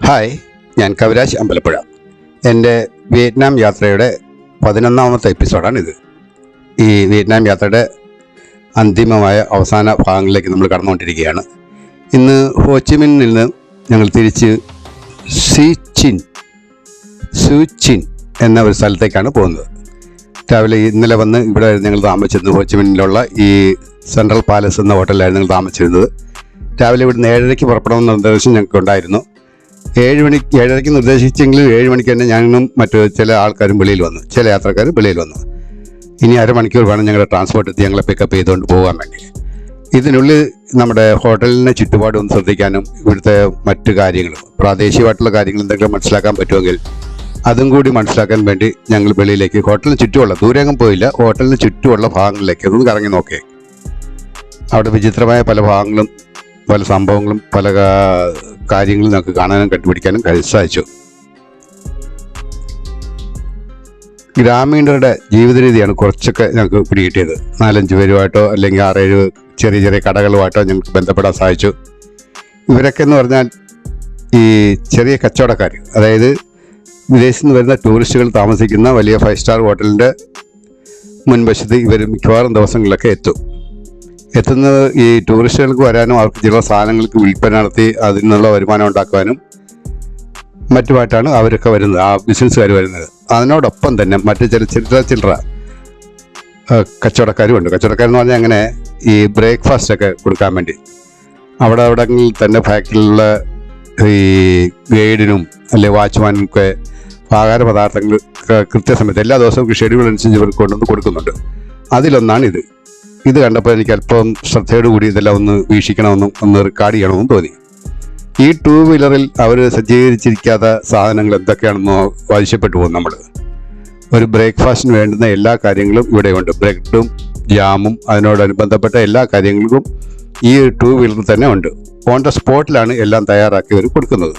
Hi, ഞാൻ കവിരാജ് അമ്പലപ്പുഴ. എൻ്റെ Vietnam യാത്രയുടെ 11ാമത്തെ എപ്പിസോഡാണിത്. ഈ വിയറ്റ്നാം യാത്രയുടെ അന്തിമമായ അവസാന ഭാഗങ്ങളിലേക്ക് നമ്മൾ കടന്നുകൊണ്ടിരിക്കുകയാണ്. ഇന്ന് ഹോച്ചിമിനിൽ നിന്ന് ഞങ്ങൾ തിരിച്ച് സൂചിൻ എന്ന ഒരു സ്ഥലത്തേക്കാണ് പോകുന്നത്. രാവിലെ ഇന്നലെ വന്ന് ഇവിടെ ഞങ്ങൾ താമസിച്ചിരുന്നത് ഹോച്ചിമിനിലുള്ള ഈ സെൻട്രൽ പാലസ് എന്ന ഹോട്ടലിലായിരുന്നു ഞങ്ങൾ താമസിച്ചിരുന്നത്. രാവിലെ ഇവിടുന്ന് 7:30 പുറപ്പെടണമെന്ന നിർദ്ദേശം ഞങ്ങൾക്ക് ഉണ്ടായിരുന്നു. 7:30 നിർദ്ദേശിച്ചെങ്കിലും 7 മണിക്ക് തന്നെ ഞാനും മറ്റു ചില ആൾക്കാരും വെളിയിൽ വന്നു, ചില യാത്രക്കാർ വെളിയിൽ വന്നു. ഇനി അരമണിക്കൂർ വേണം ഞങ്ങളുടെ ട്രാൻസ്പോർട്ട് എത്തി ഞങ്ങളെ പിക്കപ്പ് ചെയ്തുകൊണ്ട് പോകാൻ വേണ്ടി. ഇതിനുള്ളിൽ നമ്മുടെ ഹോട്ടലിനെ ചുറ്റുപാടും ഒന്ന് ശ്രദ്ധിക്കാനും ഇവിടുത്തെ മറ്റു കാര്യങ്ങളും പ്രാദേശികമായിട്ടുള്ള കാര്യങ്ങൾ എന്തെങ്കിലും മനസ്സിലാക്കാൻ പറ്റുമെങ്കിൽ അതും കൂടി മനസ്സിലാക്കാൻ വേണ്ടി ഞങ്ങൾ വെളിയിലേക്ക് ഹോട്ടലിന് ചുറ്റുമുള്ള ദൂരേങ്ങും പോയില്ല, ഹോട്ടലിന് ചുറ്റുമുള്ള ഭാഗങ്ങളിലേക്ക് ഒന്ന് കറങ്ങി നോക്കി. അവിടെ വിചിത്രമായ പല ഭാഗങ്ങളും പല സംഭവങ്ങളും പല കാര്യങ്ങളും ഞങ്ങൾക്ക് കാണാനും കണ്ടുപിടിക്കാനും സാധിച്ചു. ഗ്രാമീണരുടെ ജീവിത രീതിയാണ് കുറച്ചൊക്കെ ഞങ്ങൾക്ക് പിടികിട്ടിയത്. 4-5 പേരുമായിട്ടോ അല്ലെങ്കിൽ 6-7 ചെറിയ ചെറിയ കടകളുമായിട്ടോ ഞങ്ങൾക്ക് ബന്ധപ്പെടാൻ സാധിച്ചു. ഇവരൊക്കെ എന്ന് പറഞ്ഞാൽ ഈ ചെറിയ കച്ചവടക്കാർ, അതായത് വിദേശത്ത് നിന്ന് വരുന്ന ടൂറിസ്റ്റുകൾ താമസിക്കുന്ന വലിയ 5 സ്റ്റാർ ഹോട്ടലിൻ്റെ മുൻവശത്ത് ഇവർ മിക്കവാറും ദിവസങ്ങളിലൊക്കെ എത്തുന്നത് ഈ ടൂറിസ്റ്റുകൾക്ക് വരാനും അവർക്ക് ചില സാധനങ്ങൾക്ക് വിൽപ്പന നടത്തി അതിനുള്ള വരുമാനം ഉണ്ടാക്കുവാനും മറ്റുമായിട്ടാണ് അവരൊക്കെ വരുന്നത്, ആ ബിസിനസ്സുകാർ വരുന്നത്. അതിനോടൊപ്പം തന്നെ മറ്റു ചില്ലറ കച്ചവടക്കാരും ഉണ്ട്. കച്ചവടക്കാരെന്ന് പറഞ്ഞാൽ അങ്ങനെ ഈ ബ്രേക്ക്ഫാസ്റ്റൊക്കെ കൊടുക്കാൻ വേണ്ടി അവിടങ്ങളിൽ തന്നെ ഫാക്ടറിയിലുള്ള ഈ ഗൈഡിനും അല്ലെങ്കിൽ വാച്ച്മാനും ഒക്കെ ആഹാര പദാർത്ഥങ്ങൾ കൃത്യസമയത്ത് എല്ലാ ദിവസവും ഷെഡ്യൂൾ അനുസരിച്ച് ഇവർക്ക് കൊണ്ടുവന്ന് കൊടുക്കുന്നുണ്ട്. അതിലൊന്നാണ് ഇത് കണ്ടപ്പോൾ എനിക്ക് അല്പം ശ്രദ്ധയോടുകൂടി ഇതെല്ലാം ഒന്ന് വീക്ഷിക്കണമെന്നും ഒന്ന് റെക്കോർഡ് ചെയ്യണമെന്നും തോന്നി. ഈ 2 വീലറിൽ അവർ സജ്ജീകരിച്ചിരിക്കാത്ത സാധനങ്ങൾ എന്തൊക്കെയാണെന്നോ ആവശ്യപ്പെട്ടു പോകും. നമ്മൾ ഒരു ബ്രേക്ക്ഫാസ്റ്റിന് വേണ്ടുന്ന എല്ലാ കാര്യങ്ങളും ഇവിടെയുണ്ട്. ബ്രെഡും ജാമും അതിനോടനുബന്ധപ്പെട്ട എല്ലാ കാര്യങ്ങൾക്കും ഈ 2 വീലറിൽ തന്നെ ഉണ്ട്. ഓൺ ദ സ്പോട്ടിലാണ് എല്ലാം തയ്യാറാക്കി അവർ കൊടുക്കുന്നത്.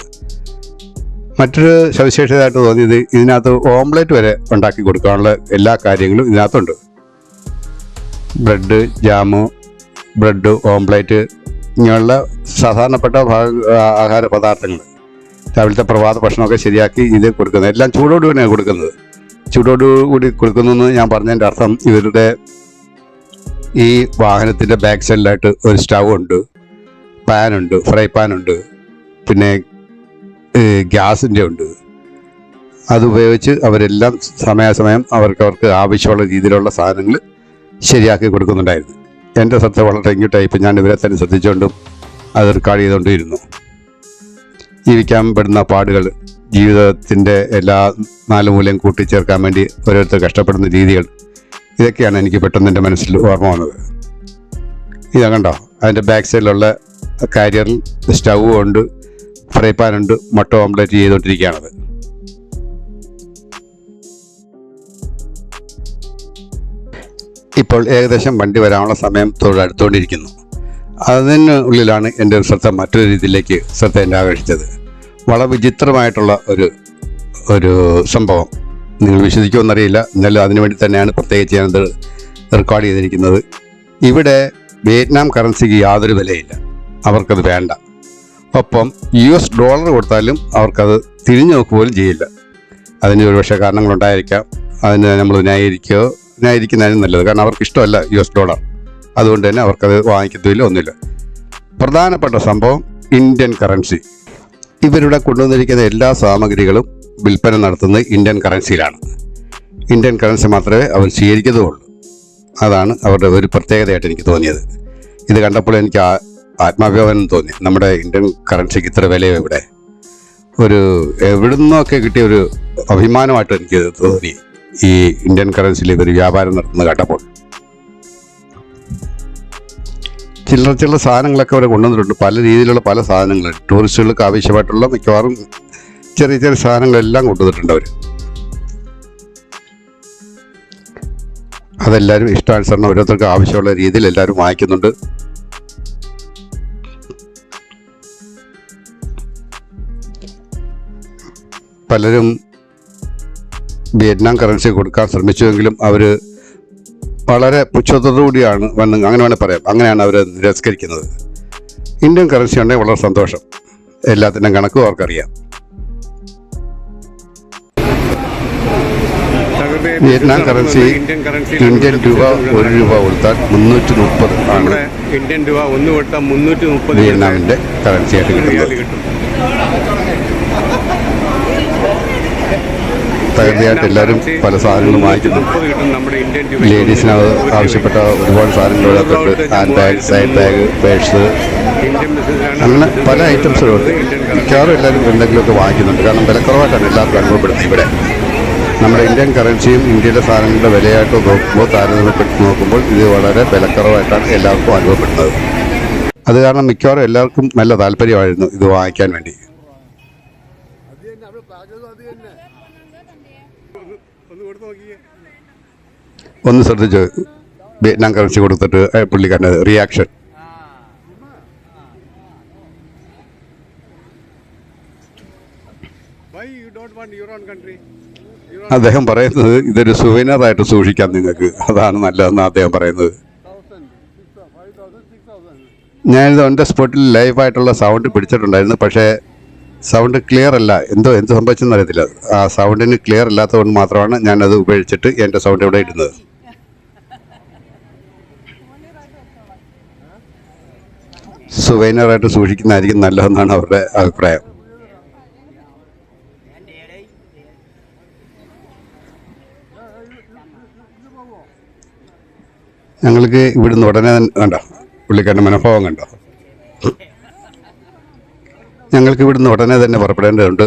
മറ്റൊരു സവിശേഷതയായിട്ട് തോന്നിയത് ഇതിനകത്ത് ഓംലെറ്റ് വരെ ഉണ്ടാക്കി കൊടുക്കാനുള്ള എല്ലാ കാര്യങ്ങളും ഇതിനകത്തുണ്ട്. ബ്രെഡ്, ജാമ്, ബ്രെഡ്, ഓംപ്ലേറ്റ് ഇങ്ങനെയുള്ള സാധാരണപ്പെട്ട ആഹാര പദാർത്ഥങ്ങൾ രാവിലത്തെ പ്രഭാത ഭക്ഷണമൊക്കെ ശരിയാക്കി ഇത് കൊടുക്കുന്നത്. എല്ലാം ചൂടോടുകൂടിയാണ് കൊടുക്കുന്നത്. ചൂടോടുകൂടി കൊടുക്കുന്നതെന്ന് ഞാൻ പറഞ്ഞതിൻ്റെ അർത്ഥം ഇവരുടെ ഈ വാഹനത്തിൻ്റെ ബാക്ക് സൈഡിലായിട്ട് ഒരു സ്റ്റൗ ഉണ്ട്, പാനുണ്ട്, ഫ്രൈ പാനുണ്ട്, പിന്നെ ഗ്യാസിൻ്റെ ഉണ്ട്. അതുപയോഗിച്ച് അവരെല്ലാം സമയാസമയം അവർക്ക് ആവശ്യമുള്ള രീതിയിലുള്ള സാധനങ്ങൾ ശരിയാക്കി കൊടുക്കുന്നുണ്ടായിരുന്നു. എൻ്റെ ശ്രദ്ധ വളരെ ഇങ്ങോട്ടായിപ്പോൾ ഞാൻ ഇവരെ തന്നെ ശ്രദ്ധിച്ചുകൊണ്ടും അത് റെക്കോർഡ് ചെയ്തുകൊണ്ടിരുന്നു. ജീവിക്കാൻ പെടുന്ന പാടുകൾ, ജീവിതത്തിൻ്റെ എല്ലാ 4 മൂലയും കൂട്ടിച്ചേർക്കാൻ വേണ്ടി ഓരോരുത്തർ കഷ്ടപ്പെടുന്ന രീതികൾ, ഇതൊക്കെയാണ് എനിക്ക് പെട്ടെന്ന് എൻ്റെ മനസ്സിൽ ഓർമ്മ വന്നത്. ഇതാ കണ്ടോ, അതിൻ്റെ ബാക്ക് സൈഡിലുള്ള കാരിയറിൽ സ്റ്റൗ ഉണ്ട്, ഫ്രൈ പാനുണ്ട്, മുട്ട ഓംലെറ്റ് ചെയ്തുകൊണ്ടിരിക്കുകയാണത്. ഇപ്പോൾ ഏകദേശം വണ്ടി വരാനുള്ള സമയം അടുത്തുകൊണ്ടിരിക്കുന്നു. അതിനുള്ളിലാണ് എൻ്റെ ഒരു ശ്രദ്ധ മറ്റൊരു രീതിയിലേക്ക് എന്നെ ആകർഷിച്ചത്. വളരെ വിചിത്രമായിട്ടുള്ള ഒരു സംഭവം. നിങ്ങൾ വിശ്വസിക്കുമെന്നറിയില്ല, എന്നാലും അതിനുവേണ്ടി തന്നെയാണ് പ്രത്യേകിച്ച് ഞാനത് റെക്കോർഡ് ചെയ്തിരിക്കുന്നത്. ഇവിടെ വിയറ്റ്നാം കറൻസിക്ക് യാതൊരു വിലയില്ല, അവർക്കത് വേണ്ട. ഒപ്പം US ഡോളർ കൊടുത്താലും അവർക്കത് തിരിഞ്ഞു നോക്കുക പോലും ചെയ്യില്ല. അതിന് ഒരുപക്ഷെ കാരണങ്ങളുണ്ടായിരിക്കാം. അതിന് നമ്മൾ ന്യായീകരിക്കുന്നതിനും നല്ലത്. കാരണം അവർക്ക് ഇഷ്ടമല്ല US ഡോളർ, അതുകൊണ്ട് തന്നെ അവർക്കത് വാങ്ങിക്കത്തില്ല, ഒന്നുമില്ല. പ്രധാനപ്പെട്ട സംഭവം ഇന്ത്യൻ കറൻസി. ഇവരുടെ കൊണ്ടുവന്നിരിക്കുന്ന എല്ലാ സാമഗ്രികളും വിൽപ്പന നടത്തുന്നത് ഇന്ത്യൻ കറൻസിയിലാണ്. ഇന്ത്യൻ കറൻസി മാത്രമേ അവർ സ്വീകരിക്കുന്നതുള്ളൂ. അതാണ് അവരുടെ ഒരു പ്രത്യേകതയായിട്ട് എനിക്ക് തോന്നിയത്. ഇത് കണ്ടപ്പോൾ എനിക്ക് ആത്മാഭിമാനം തോന്നി. നമ്മുടെ ഇന്ത്യൻ കറൻസിക്ക് ഇത്ര വിലയോ ഇവിടെ, എവിടുന്നൊക്കെ കിട്ടിയ ഒരു അഭിമാനമായിട്ട് എനിക്ക് തോന്നി ഈ ഇന്ത്യൻ കറൻസിയിൽ ഇവർ വ്യാപാരം നടത്തുന്നത് കേട്ടപ്പോൾ. ചില്ലറ സാധനങ്ങളൊക്കെ അവർ കൊണ്ടുവന്നിട്ടുണ്ട്. പല രീതിയിലുള്ള പല സാധനങ്ങൾ ടൂറിസ്റ്റുകൾക്ക് ആവശ്യമായിട്ടുള്ള മിക്കവാറും ചെറിയ സാധനങ്ങളെല്ലാം കൊണ്ടുവന്നിട്ടുണ്ട് അവർ. അതെല്ലാവരും ഇഷ്ടാനുസരണം ഓരോരുത്തർക്ക് ആവശ്യമുള്ള രീതിയിൽ എല്ലാവരും വാങ്ങിക്കുന്നുണ്ട്. പലരും വിയറ്റ്നാം കറൻസി കൊടുക്കാൻ ശ്രമിച്ചുവെങ്കിലും അവർ വളരെ പുച്ഛത്തോടുകൂടിയാണ് അങ്ങനെ വേണേൽ പറയാം, അങ്ങനെയാണ് അവർ നിരസ്കരിക്കുന്നത്. ഇന്ത്യൻ കറൻസി ഉണ്ടെങ്കിൽ വളരെ സന്തോഷം. എല്ലാത്തിനും കണക്കും അവർക്കറിയാം. വിയറ്റ്നാം കറൻസി ഇന്ത്യൻ രൂപ 1 രൂപ കൊടുത്താൽ 330 ആണ് ഇന്ത്യൻ രൂപ 1 കൊടുത്താൽ 330 വിയറ്റ്നാമിൻ്റെ കറൻസിയായിട്ട് കിട്ടും. തകൃതിയായിട്ട് എല്ലാവരും പല സാധനങ്ങളും വാങ്ങിക്കുന്നുണ്ട്. ലേഡീസിന് ആവശ്യപ്പെട്ട ഒരുപാട് സാധനങ്ങൾ ഇതിനകത്തുണ്ട്. Hand bag, side bag, purse, അങ്ങനെ പല ഐറ്റംസുകളുണ്ട്. മിക്കവാറും എല്ലാവരും എന്തെങ്കിലുമൊക്കെ വാങ്ങിക്കുന്നുണ്ട്. കാരണം വിലക്കുറവായിട്ടാണ് എല്ലാവർക്കും അനുഭവപ്പെടുന്നത്. ഇവിടെ നമ്മുടെ ഇന്ത്യൻ കറൻസിയും ഇന്ത്യയിലെ സാധനങ്ങളുടെ വിലയായിട്ട് നോക്കുമ്പോൾ താരതമ്യപ്പെടുത്തി നോക്കുമ്പോൾ ഇത് വളരെ വിലക്കുറവായിട്ടാണ് എല്ലാവർക്കും അനുഭവപ്പെടുന്നത്. അത് കാരണം മിക്കവാറും എല്ലാവർക്കും നല്ല താല്പര്യമായിരുന്നു ഇത് വാങ്ങിക്കാൻ വേണ്ടി. ഒന്ന് ശ്രദ്ധിച്ചു വിയറ്റ്നാം കറൻസി കൊടുത്തിട്ട് പുള്ളിക്കാരൻ്റെ റിയാക്ഷൻ. അദ്ദേഹം പറയുന്നത് ഇതൊരു സുവീനറായിട്ട് സൂക്ഷിക്കാം നിങ്ങൾക്ക്, അതാണ് നല്ലതെന്ന് അദ്ദേഹം പറയുന്നത്. ഞാനിത് ഓൺ ദ സ്പോട്ടിൽ ലൈവായിട്ടുള്ള സൗണ്ട് പിടിച്ചിട്ടുണ്ടായിരുന്നു. പക്ഷേ സൗണ്ട് ക്ലിയർ അല്ല, എന്ത് സംഭവിച്ചെന്ന് അറിയത്തില്ല. ആ സൗണ്ടിന് ക്ലിയർ അല്ലാത്തതുകൊണ്ട് മാത്രമാണ് ഞാനത് ഉപയോഗിച്ചിട്ട് എൻ്റെ സൗണ്ട് ഇവിടെ ഇടുന്നത്. സുവൈനറായിട്ട് സൂക്ഷിക്കുന്നതായിരിക്കും നല്ലതെന്നാണ് അവരുടെ അഭിപ്രായം. ഞങ്ങൾക്ക് ഇവിടുന്ന് ഉടനെ കണ്ടോ പുള്ളിക്കാരൻ്റെ മനോഭാവം കണ്ടോ? ഞങ്ങൾക്ക് ഇവിടുന്ന് ഉടനെ തന്നെ പുറപ്പെടേണ്ടതുണ്ട്.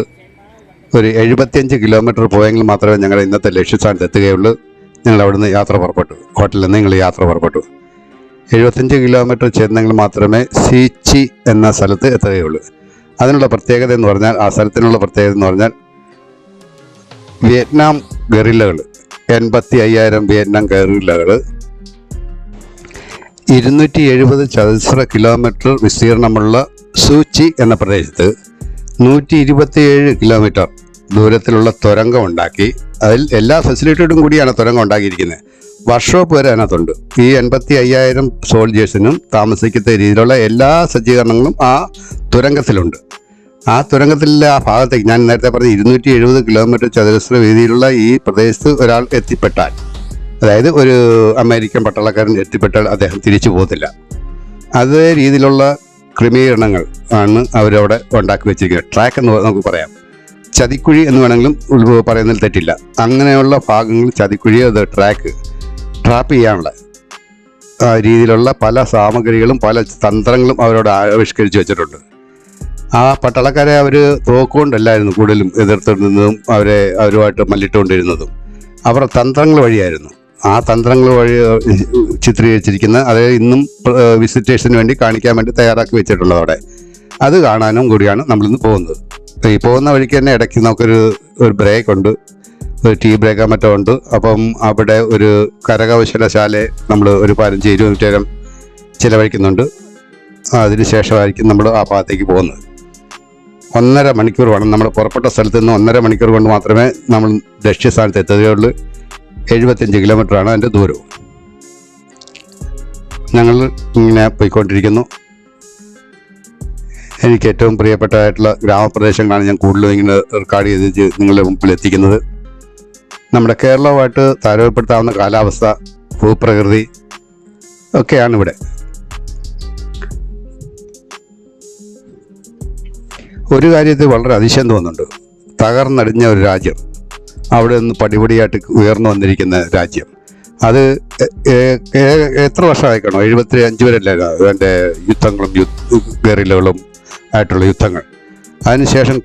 ഒരു 75 കിലോമീറ്റർ പോയെങ്കിൽ മാത്രമേ ഞങ്ങൾ ഇന്നത്തെ ലക്ഷ്യസ്ഥാനത്ത് എത്തുകയുള്ളൂ. ഞങ്ങൾ അവിടുന്ന് യാത്ര പുറപ്പെട്ടു. ഹോട്ടലിൽ നിന്ന് ഞങ്ങൾ യാത്ര പുറപ്പെട്ടു. 75 കിലോമീറ്റർ ചെന്നെങ്കിൽ മാത്രമേ സീച്ചി എന്ന സ്ഥലത്ത് എത്തുകയുള്ളൂ. അതിനുള്ള പ്രത്യേകത എന്ന് പറഞ്ഞാൽ, ആ സ്ഥലത്തിനുള്ള പ്രത്യേകത എന്ന് പറഞ്ഞാൽ, വിയറ്റ്നാം ഗറില്ലകൾ 85,000 വിയറ്റ്നാം ഗറില്ലകൾ 270 ചതുരശ്ര കിലോമീറ്റർ വിസ്തീർണമുള്ള സൂച്ചി എന്ന പ്രദേശത്ത് 127 കിലോമീറ്റർ ദൂരത്തിലുള്ള തുരങ്കം ഉണ്ടാക്കി. അതിൽ എല്ലാ ഫെസിലിറ്റിയോടും കൂടിയാണ് തുരങ്കം ഉണ്ടാക്കിയിരിക്കുന്നത്. വർക്ക്ഷോപ്പ് വരെ അതിനകത്തുണ്ട്. ഈ 85,000 സോൾജേഴ്സിനും താമസിക്കുന്ന രീതിയിലുള്ള എല്ലാ സജ്ജീകരണങ്ങളും ആ തുരങ്കത്തിലുണ്ട്. ആ തുരങ്കത്തിലെ ആ ഭാഗത്തേക്ക്, ഞാൻ നേരത്തെ പറഞ്ഞ 270 കിലോമീറ്റർ ചതുരശ്ര വീതിയിലുള്ള ഈ പ്രദേശത്ത് ഒരാൾ എത്തിപ്പെട്ടാൽ, അതായത് ഒരു അമേരിക്കൻ പട്ടാളക്കാരൻ എത്തിപ്പെട്ടാൽ അദ്ദേഹം തിരിച്ചു പോകത്തില്ല. അതേ രീതിയിലുള്ള ക്രമീകരണങ്ങൾ ആണ് അവരവിടെ ഉണ്ടാക്കി വെച്ചിരിക്കുന്നത്. ട്രാക്ക് എന്ന് നമുക്ക് പറയാം, ചതിക്കുഴി എന്ന് വേണമെങ്കിലും പറയുന്നതിൽ തെറ്റില്ല. അങ്ങനെയുള്ള ഭാഗങ്ങൾ ചതിക്കുഴി, അത് ട്രാപ്പ് ചെയ്യാനുള്ള രീതിയിലുള്ള പല സാമഗ്രികളും പല തന്ത്രങ്ങളും അവരോട് ആവിഷ്കരിച്ച് വെച്ചിട്ടുണ്ട്. ആ പട്ടാളക്കാരെ അവർ തോക്കുകൊണ്ടല്ലായിരുന്നു കൂടുതലും എതിർത്തിരുന്നതും അവരുമായിട്ട് മല്ലിട്ടുകൊണ്ടിരുന്നതും. അവർ തന്ത്രങ്ങൾ വഴിയായിരുന്നു. ആ തന്ത്രങ്ങൾ വഴി ചിത്രീകരിച്ചിരിക്കുന്ന, അതായത് ഇന്നും വിസിറ്റേഴ്സിന് വേണ്ടി കാണിക്കാൻ വേണ്ടി തയ്യാറാക്കി വെച്ചിട്ടുള്ളത് അവിടെ. അത് കാണാനും കൂടിയാണ് നമ്മളിന്ന് പോകുന്നത്. ഈ പോകുന്ന വഴിക്ക് തന്നെ ഇടയ്ക്ക് നമുക്കൊരു ബ്രേക്ക് ഉണ്ട്, ഒരു ടീ ബ്രേക്കോ മറ്റോ ഉണ്ട്. അപ്പം അവിടെ ഒരു കരകൗശലശാല നമ്മൾ ഒരു 15-20 മിനിറ്റ് നേരം ചിലവഴിക്കുന്നുണ്ട്. അതിന് ശേഷമായിരിക്കും നമ്മൾ ആ ഭാഗത്തേക്ക് പോകുന്നത്. 1.5 മണിക്കൂർ വേണം. നമ്മൾ പുറപ്പെട്ട സ്ഥലത്ത് നിന്ന് 1.5 മണിക്കൂർ കൊണ്ട് മാത്രമേ നമ്മൾ ലക്ഷ്യസ്ഥാനത്ത് എത്തുകയുള്ളൂ. 75 കിലോമീറ്ററാണ് അതിൻ്റെ ദൂരവും. ഞങ്ങൾ ഇങ്ങനെ പോയിക്കൊണ്ടിരിക്കുന്നു. എനിക്ക് ഏറ്റവും പ്രിയപ്പെട്ടതായിട്ടുള്ള ഗ്രാമപ്രദേശങ്ങളാണ് ഞാൻ കൂടുതലും ഇങ്ങനെ റെക്കോർഡ് ചെയ്ത് നിങ്ങളുടെ മുമ്പിൽ എത്തിക്കുന്നത്. നമ്മുടെ കേരളവുമായിട്ട് താരതമ്യപ്പെടുത്താവുന്ന കാലാവസ്ഥ, ഭൂപ്രകൃതി ഒക്കെയാണ് ഇവിടെ. ഒരു കാര്യത്തിൽ വളരെ അതിശയം തോന്നുന്നുണ്ട്. തകർന്നടിഞ്ഞ ഒരു രാജ്യം, അവിടെ നിന്ന് പടിപടിയായിട്ട് ഉയർന്നു വന്നിരിക്കുന്ന രാജ്യം. അത് എത്ര വർഷമായിക്കണോ? 75 വരെയല്ലേ അതിൻ്റെ യുദ്ധങ്ങളും ഗറില്ലകളും ആയിട്ടുള്ള യുദ്ധങ്ങൾ. അതിനുശേഷം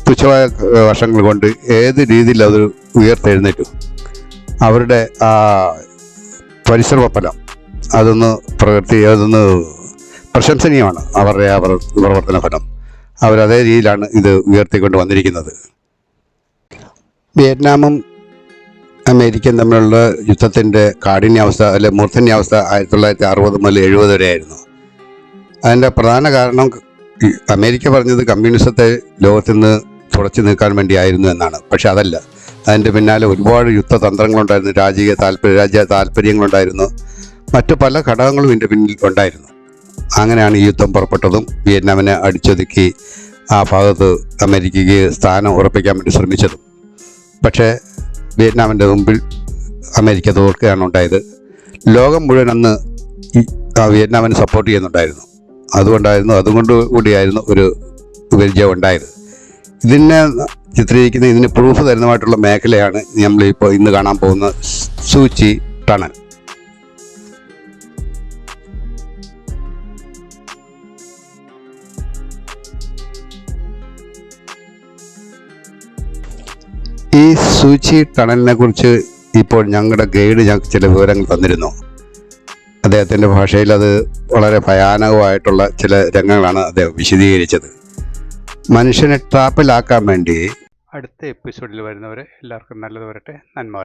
തുച്ഛമായ വർഷങ്ങൾ കൊണ്ട് ഏത് രീതിയിൽ അത് ഉയർത്തെഴുന്നേറ്റു. അവരുടെ ആ പരിശ്രമ ഫലം അതൊന്ന് പ്രശംസനീയമാണ്. അവരുടെ പ്രവർത്തന ഫലം അവരതേ രീതിയിലാണ് ഇത് ഉയർത്തിക്കൊണ്ട് വന്നിരിക്കുന്നത്. വിയറ്റ്നാമും അമേരിക്കയും തമ്മിലുള്ള യുദ്ധത്തിൻ്റെ കാഠിന്യാവസ്ഥ, അല്ലെ മൂർധന്യാവസ്ഥ 1960 മുതൽ 70 വരെയായിരുന്നു. അതിൻ്റെ പ്രധാന കാരണം അമേരിക്ക പറഞ്ഞത് കമ്മ്യൂണിസത്തെ ലോകത്തിൽ നിന്ന് തുടച്ചു നീക്കാൻ വേണ്ടിയായിരുന്നു എന്നാണ്. പക്ഷെ അതല്ല. അതിൻ്റെ പിന്നാലെ ഒരുപാട് യുദ്ധതന്ത്രങ്ങളുണ്ടായിരുന്നു, രാജ്യ താല്പര്യങ്ങളുണ്ടായിരുന്നു, മറ്റു പല ഘടകങ്ങളും ഇതിൻ്റെ പിന്നിൽ ഉണ്ടായിരുന്നു. അങ്ങനെയാണ് ഈ യുദ്ധം പുറപ്പെട്ടതും വിയറ്റ്നാമിനെ അടിച്ചൊതുക്കി ആ ഭാഗത്ത് അമേരിക്കയ്ക്ക് സ്ഥാനം ഉറപ്പിക്കാൻ വേണ്ടി ശ്രമിച്ചതും. പക്ഷേ വിയറ്റ്നാമിൻ്റെ മുമ്പിൽ അമേരിക്ക തോൽക്കുകയാണ് ഉണ്ടായത്. ലോകം മുഴുവൻ അന്ന് വിയറ്റ്നാമിനെ സപ്പോർട്ട് ചെയ്യുന്നുണ്ടായിരുന്നു. അതുകൊണ്ട് കൂടിയായിരുന്നു ഒരു വിജയം ഉണ്ടായത്. ഇതിനെ ചിത്രീകരിക്കുന്ന, ഇതിന് പ്രൂഫ് തരുന്നതായിട്ടുള്ള മേഖലയാണ് നമ്മളിപ്പോൾ ഇന്ന് കാണാൻ പോകുന്ന സൂചി ടണൽ. ഈ സൂചി ടണലിനെ കുറിച്ച് ഇപ്പോൾ ഞങ്ങളുടെ ഗൈഡ് ഞങ്ങൾക്ക് ചില വിവരങ്ങൾ തന്നിരുന്നു. അദ്ദേഹത്തിൻ്റെ ഭാഷയിൽ അത് വളരെ ഭയാനകമായിട്ടുള്ള ചില രംഗങ്ങളാണ് അദ്ദേഹം വിശദീകരിച്ചത്. മനുഷ്യനെ ട്രാപ്പിലാക്കാൻ വേണ്ടി. അടുത്ത എപ്പിസോഡിൽ വരുന്നവരെ എല്ലാവർക്കും നല്ലത് വരട്ടെ. നന്മ.